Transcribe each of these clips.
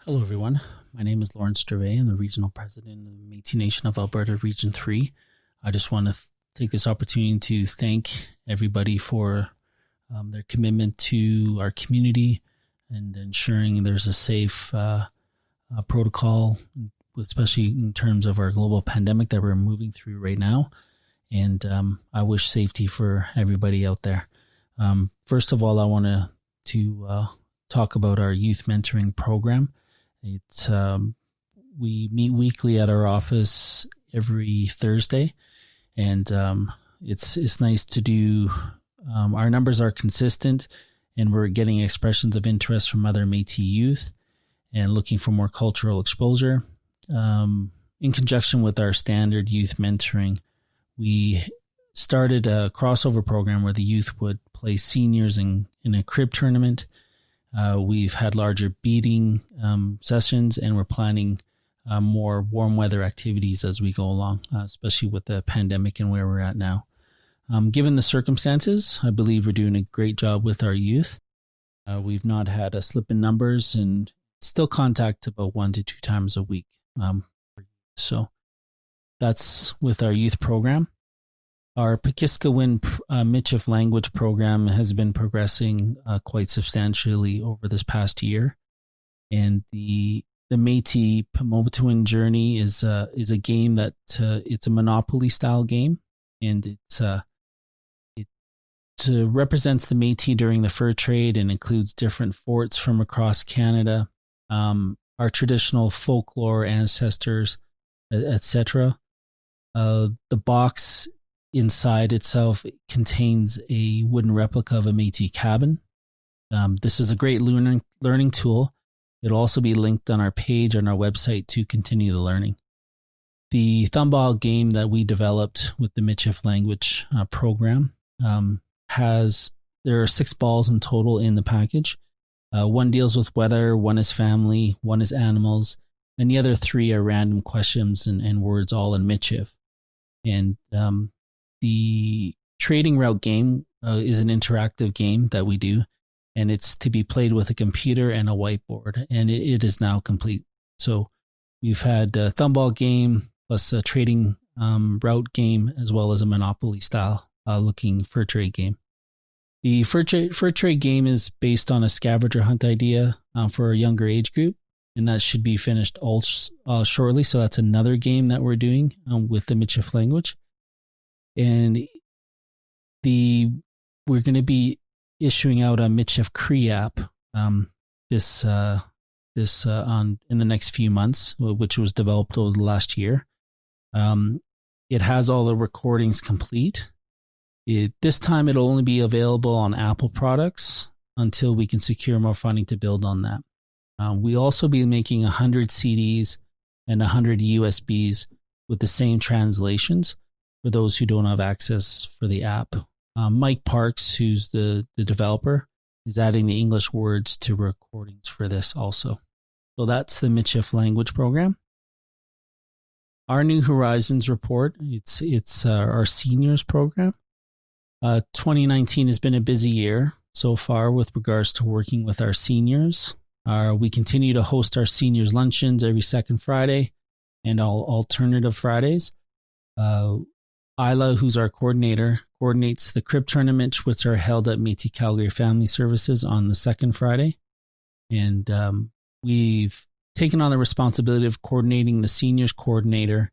Hello, everyone. My name is Lawrence Gervais. I'm the Regional President of the Métis Nation of Alberta, Region 3. I just want to take this opportunity to thank everybody for their commitment to our community and ensuring there's a safe protocol, especially in terms of our global pandemic that we're moving through right now. And I wish safety for everybody out there. First of all, I want to talk about our youth mentoring program. It's we meet weekly at our office every Thursday, and it's nice to do. Our numbers are consistent, and we're getting expressions of interest from other Métis youth and looking for more cultural exposure. In conjunction with our standard youth mentoring, we started a crossover program where the youth would play seniors in a crib tournament. We've had larger beating sessions, and we're planning more warm weather activities as we go along, especially with the pandemic and where we're at now. Given the circumstances, I believe we're doing a great job with our youth. We've not had a slip in numbers and still contact about 1 to 2 times a week. So that's with our youth program. Our Pekiskawin Michif language program has been progressing quite substantially over this past year, and the Métis Mobituan journey is a game that it's a Monopoly style game, and it represents the Métis during the fur trade and includes different forts from across Canada, our traditional folklore, ancestors, etc. The box inside itself contains a wooden replica of a Métis cabin. This is a great learning tool. It'll also be linked on our page on our website to continue the learning. The thumball game that we developed with the Michif language program there are 6 balls in total in the package. 1 deals with weather, 1 is family, 1 is animals, and the other 3 are random questions and words all in Michif. And the trading route game is an interactive game that we do, and it's to be played with a computer and a whiteboard, and it is now complete. So we've had a thumball game plus a trading route game as well as a Monopoly style looking fur trade game. The fur trade game is based on a scavenger hunt idea for a younger age group, and that should be finished shortly. So that's another game that we're doing with the Michif language. And we're going to be issuing out a Michif Cree app in the next few months, which was developed over the last year. It has all the recordings complete. This time it'll only be available on Apple products until we can secure more funding to build on that. We'll also be making 100 CDs and 100 USBs with the same translations for those who don't have access for the app. Mike Parks, who's the developer, is adding the English words to recordings for this also. So that's the Michif language program. Our New Horizons report, it's our seniors program. 2019 has been a busy year so far with regards to working with our seniors. We continue to host our seniors luncheons every second Friday and all alternative Fridays. Isla, who's our coordinator, coordinates the crib tournaments, which are held at Métis Calgary Family Services on the second Friday. And we've taken on the responsibility of coordinating the seniors coordinator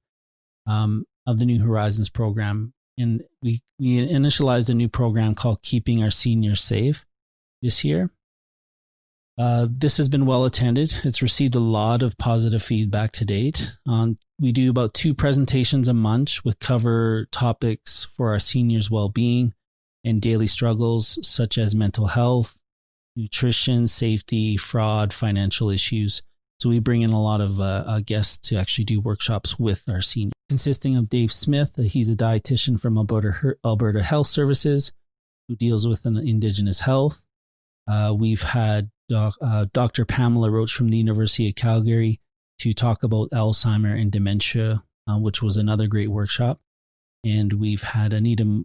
of the New Horizons program. And we initialized a new program called Keeping Our Seniors Safe this year. This has been well attended. It's received a lot of positive feedback to date. We do about 2 presentations a month with cover topics for our seniors' well-being and daily struggles such as mental health, nutrition, safety, fraud, financial issues. So we bring in a lot of guests to actually do workshops with our seniors. Consisting of Dave Smith, he's a dietitian from Alberta Health Services who deals with Indigenous health. We've had Dr. Pamela Roach from the University of Calgary to talk about Alzheimer and dementia, which was another great workshop. And we've had Anita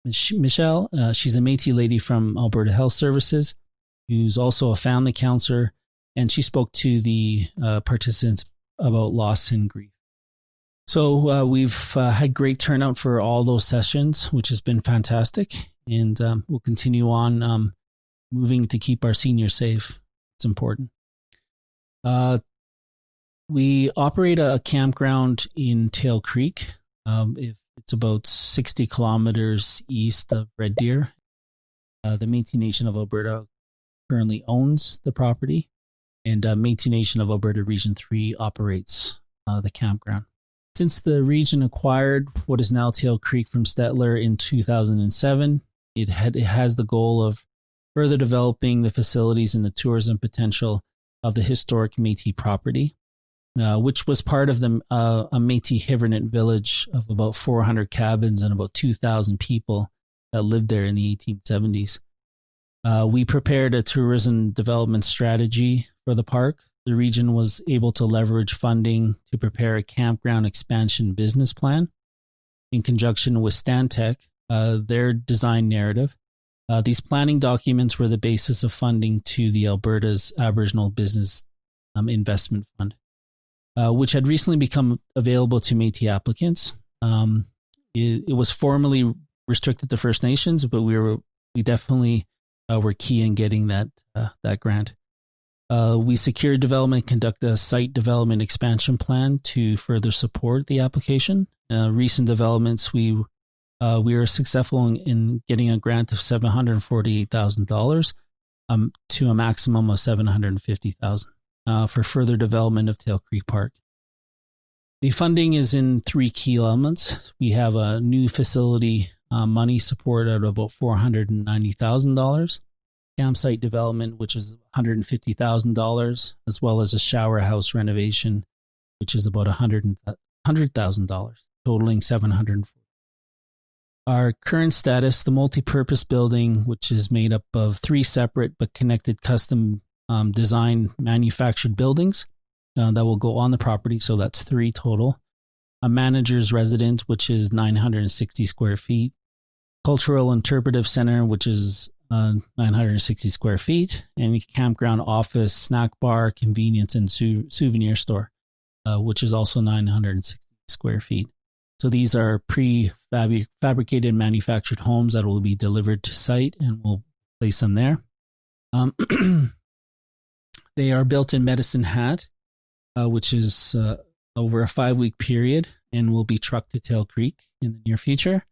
Michelle. She's a Métis lady from Alberta Health Services, who's also a family counselor and she spoke to the participants about loss and grief. So we've had great turnout for all those sessions, which has been fantastic, and we'll continue on moving to keep our seniors safe. It's important. We operate a campground in Tail Creek. It's about 60 kilometers east of Red Deer. The Métis Nation of Alberta currently owns the property, and Métis Nation of Alberta Region 3 operates the campground. Since the region acquired what is now Tail Creek from Stettler in 2007, it has the goal of further developing the facilities and the tourism potential of the historic Métis property, which was part of a Métis Hivernet village of about 400 cabins and about 2,000 people that lived there in the 1870s. We prepared a tourism development strategy for the park. The region was able to leverage funding to prepare a campground expansion business plan in conjunction with Stantec, their design narrative. These planning documents were the basis of funding to the Alberta's Aboriginal Business Investment Fund, which had recently become available to Métis applicants. It was formally restricted to First Nations, but we definitely were key in getting that grant. We secured development, conduct a site development expansion plan to further support the application. Recent developments, we were successful in getting a grant of $748,000 to a maximum of $750,000 for further development of Tail Creek Park. The funding is in three key elements. We have a new facility money support at about $490,000. Campsite development, which is $150,000, as well as a shower house renovation, which is about $100,000, totaling $740,000. Our current status, the multi-purpose building, which is made up of three separate but connected custom design manufactured buildings that will go on the property, so that's three total. A manager's residence, which is 960 square feet. Cultural Interpretive Center, which is 960 square feet, and a campground office, snack bar, convenience, and souvenir store, which is also 960 square feet. So these are prefabricated manufactured homes that will be delivered to site, and we'll place them there. They are built in Medicine Hat, which is over a 5-week period, and will be trucked to Tail Creek in the near future.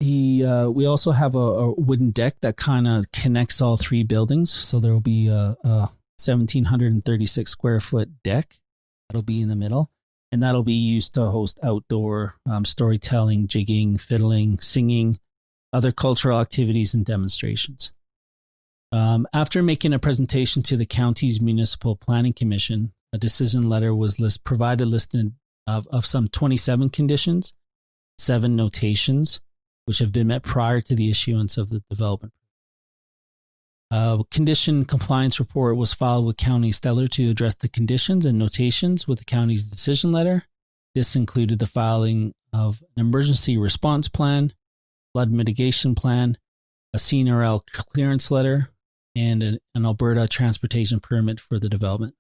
We also have a wooden deck that kind of connects all three buildings. So there will be a 1,736 square foot deck that'll be in the middle, and that'll be used to host outdoor storytelling, jigging, fiddling, singing, other cultural activities and demonstrations. After making a presentation to the county's Municipal Planning Commission, a decision letter was provided listed of some 27 conditions, 7 notations, which have been met prior to the issuance of the development. Condition compliance report was filed with County Stettler to address the conditions and notations with the county's decision letter. This included the filing of an emergency response plan, flood mitigation plan, a CNRL clearance letter, and an Alberta transportation permit for the development.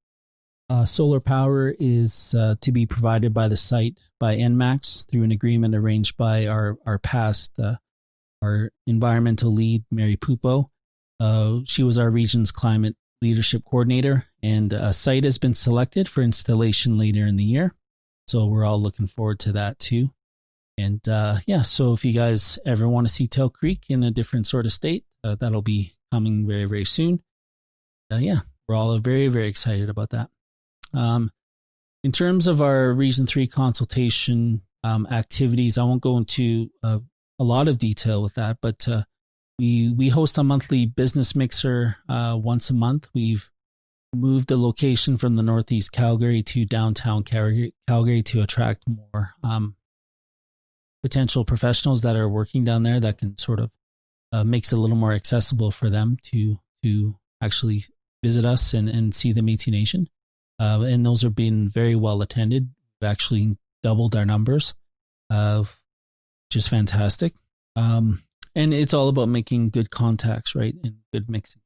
Solar power is to be provided by the site by NMAX through an agreement arranged by our environmental lead, Mary Pupo. She was our region's climate leadership coordinator, and a site has been selected for installation later in the year. So we're all looking forward to that too. And so if you guys ever want to see Tail Creek in a different sort of state, that'll be coming very, very soon. We're all very, very excited about that. In terms of our Region 3 consultation activities, I won't go into a lot of detail with that, but we host a monthly business mixer once a month. We've moved the location from the Northeast Calgary to downtown Calgary to attract more potential professionals that are working down there that can sort of makes it a little more accessible for them to actually visit us and see the Métis Nation. And those are being very well attended. We've actually doubled our numbers, which is fantastic. And it's all about making good contacts, right? And good mixing.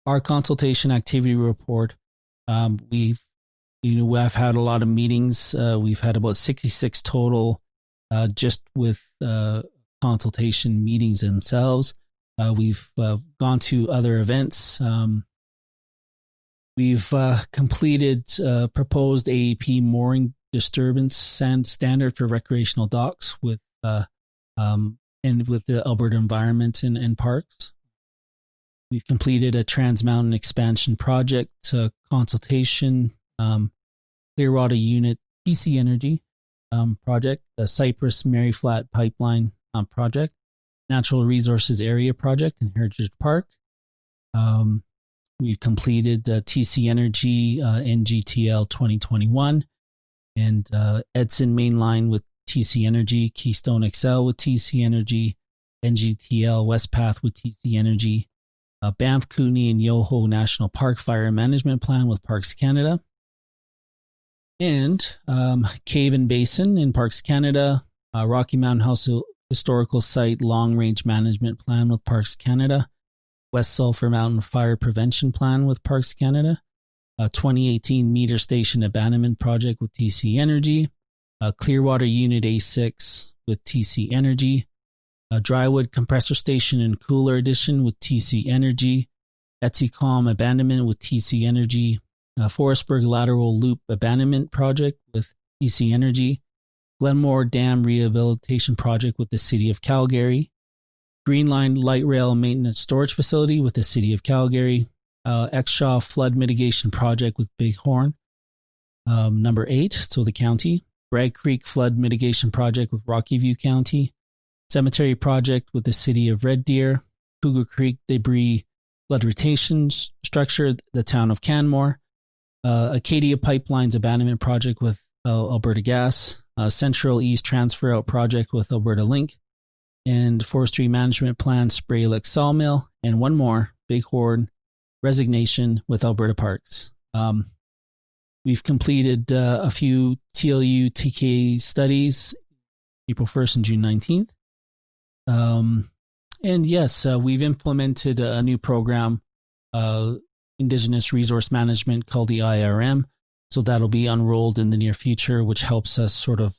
our consultation activity report. I've had a lot of meetings. We've had about 66 total, just with consultation meetings themselves. We've gone to other events. We've completed proposed AEP mooring disturbance standard for recreational docks with and with the Alberta Environment and Parks. We've completed a Trans Mountain expansion project consultation, Clearwater Unit TC Energy project, the Cypress Mary Flat Pipeline project, Natural Resources Area project in Heritage Park. We've completed TC Energy NGTL 2021 and Edson Mainline with TC Energy, Keystone XL with TC Energy, NGTL Westpath with TC Energy, Banff, Kootenay, and Yoho National Park Fire Management Plan with Parks Canada, and Cave and Basin in Parks Canada, Rocky Mountain House Historical Site Long Range Management Plan with Parks Canada, West Sulphur Mountain Fire Prevention Plan with Parks Canada, 2018 Meter Station Abandonment Project with TC Energy, Clearwater Unit A6 with TC Energy, Drywood Compressor Station and Cooler Edition with TC Energy, Etsicom Abandonment with TC Energy, Forestburg Lateral Loop Abandonment Project with TC Energy, Glenmore Dam Rehabilitation Project with the City of Calgary, Green Line Light Rail Maintenance Storage Facility with the City of Calgary, Exshaw Flood Mitigation Project with Bighorn, number 8, so the county, Bragg Creek Flood Mitigation Project with Rocky View County, Cemetery Project with the City of Red Deer, Cougar Creek Debris Flood Retention Structure, the Town of Canmore, Acadia Pipelines Abandonment Project with Alberta Gas, Central East Transfer Out Project with Alberta Link, and Forestry Management Plan Spray Lick Sawmill, and one more, Bighorn Resignation with Alberta Parks. We've completed a few TLU TK studies, April 1st and June 19th. And yes, we've implemented a new program, Indigenous Resource Management, called the IRM. So that'll be unrolled in the near future, which helps us sort of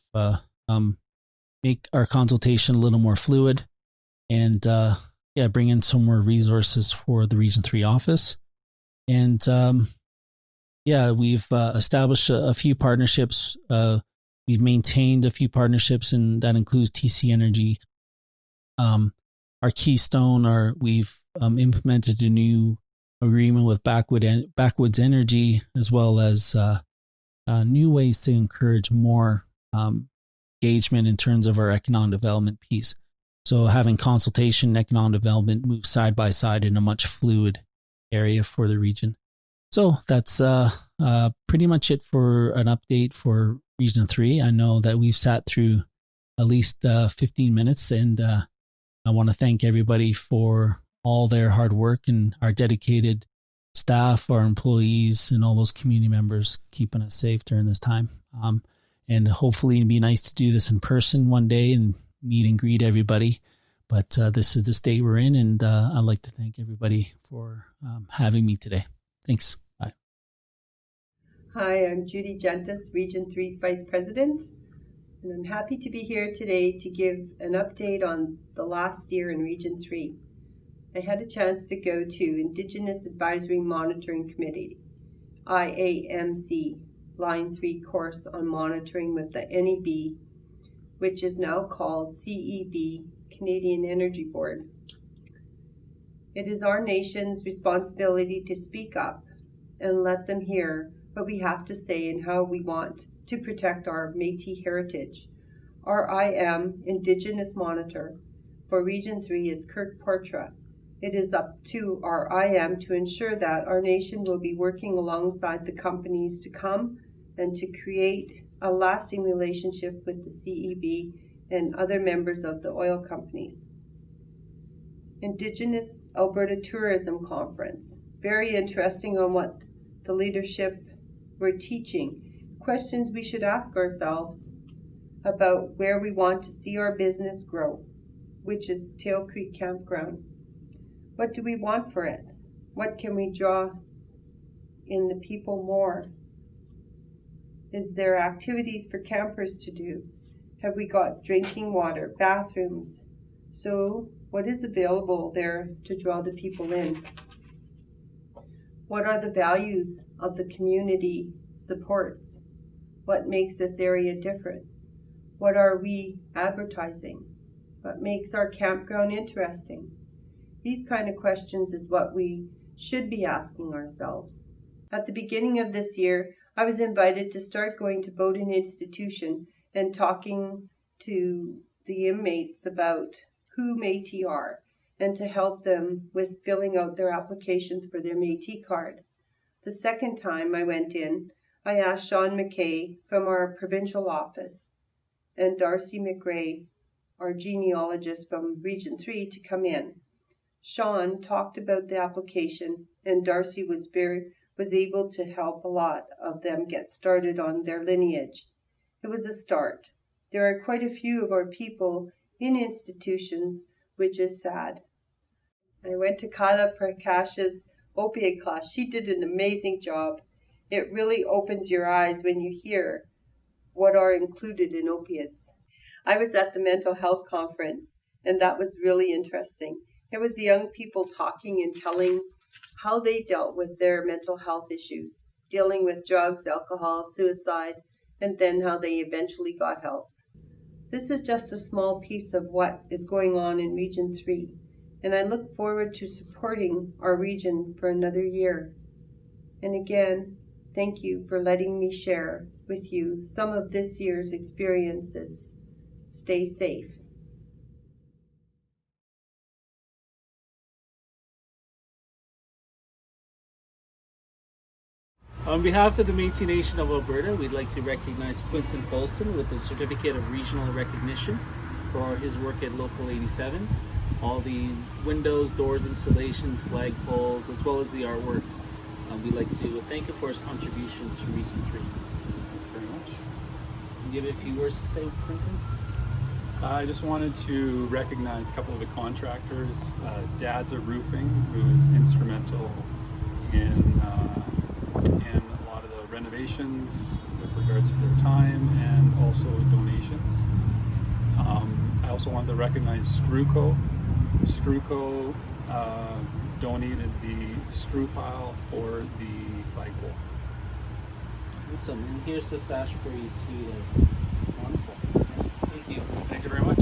make our consultation a little more fluid and bring in some more resources for the Region 3 office. And we've established a few partnerships. We've maintained a few partnerships, and that includes TC Energy. Our Keystone, we've implemented a new agreement with Backwoods Energy, as well as new ways to encourage more engagement in terms of our economic development piece. So having consultation and economic development move side by side in a much fluid area for the region. So that's pretty much it for an update for Region 3. I know that we've sat through at least 15 minutes, and I want to thank everybody for all their hard work and our dedicated staff, our employees, and all those community members keeping us safe during this time. And hopefully it'd be nice to do this in person one day and meet and greet everybody. But this is the state we're in, and I'd like to thank everybody for having me today. Thanks. Bye. Hi, I'm Judy, Gentes, Region 3's Vice President, and I'm happy to be here today to give an update on the last year in Region 3. I had a chance to go to Indigenous Advisory Monitoring Committee, IAMC, Line 3 course on monitoring with the NEB, which is now called CEB, Canadian Energy Board. It is our nation's responsibility to speak up and let them hear what we have to say and how we want to protect our Métis heritage. Our IM, Indigenous Monitor, for Region 3 is Kirk Portra. It is up to our IM to ensure that our nation will be working alongside the companies to come and to create a lasting relationship with the CEB and other members of the oil companies. Indigenous Alberta Tourism Conference. Very interesting on what the leadership were teaching. Questions we should ask ourselves about where we want to see our business grow, which is Tail Creek Campground. What do we want for it? What can we draw in the people more? Is there activities for campers to do? Have we got drinking water, bathrooms? So what is available there to draw the people in? What are the values of the community supports? What makes this area different? What are we advertising? What makes our campground interesting? These kind of questions is what we should be asking ourselves. At the beginning of this year, I was invited to start going to Bowden Institution and talking to the inmates about who Métis are and to help them with filling out their applications for their Métis card. The second time I went in, I asked Sean McKay from our provincial office and Darcy McRae, our genealogist from Region 3, to come in. Sean talked about the application, and Darcy was able to help a lot of them get started on their lineage. It was a start. There are quite a few of our people in institutions, which is sad. I went to Kala Prakash's opiate class. She did an amazing job. It really opens your eyes when you hear what are included in opiates. I was at the mental health conference, and that was really interesting. It was young people talking and telling how they dealt with their mental health issues, dealing with drugs, alcohol, suicide, and then how they eventually got help. This is just a small piece of what is going on in Region 3, and I look forward to supporting our region for another year. And again, thank you for letting me share with you some of this year's experiences. Stay safe. On behalf of the Métis Nation of Alberta, we'd like to recognize Quinton Folson with the Certificate of Regional Recognition for his work at Local 87. All the windows, doors installation, flag poles, as well as the artwork. We'd like to thank him for his contribution to Region 3. Thank you very much. Do you have a few words to say, Quinton? I just wanted to recognize a couple of the contractors, Daza Roofing, who is instrumental in a lot of the renovations with regards to their time and also donations. I also wanted to recognize Screwco. Screwco donated the screw pile for the flagpole. Awesome. And here's the sash for you too. Wonderful. Yes. Thank you. Thank you very much.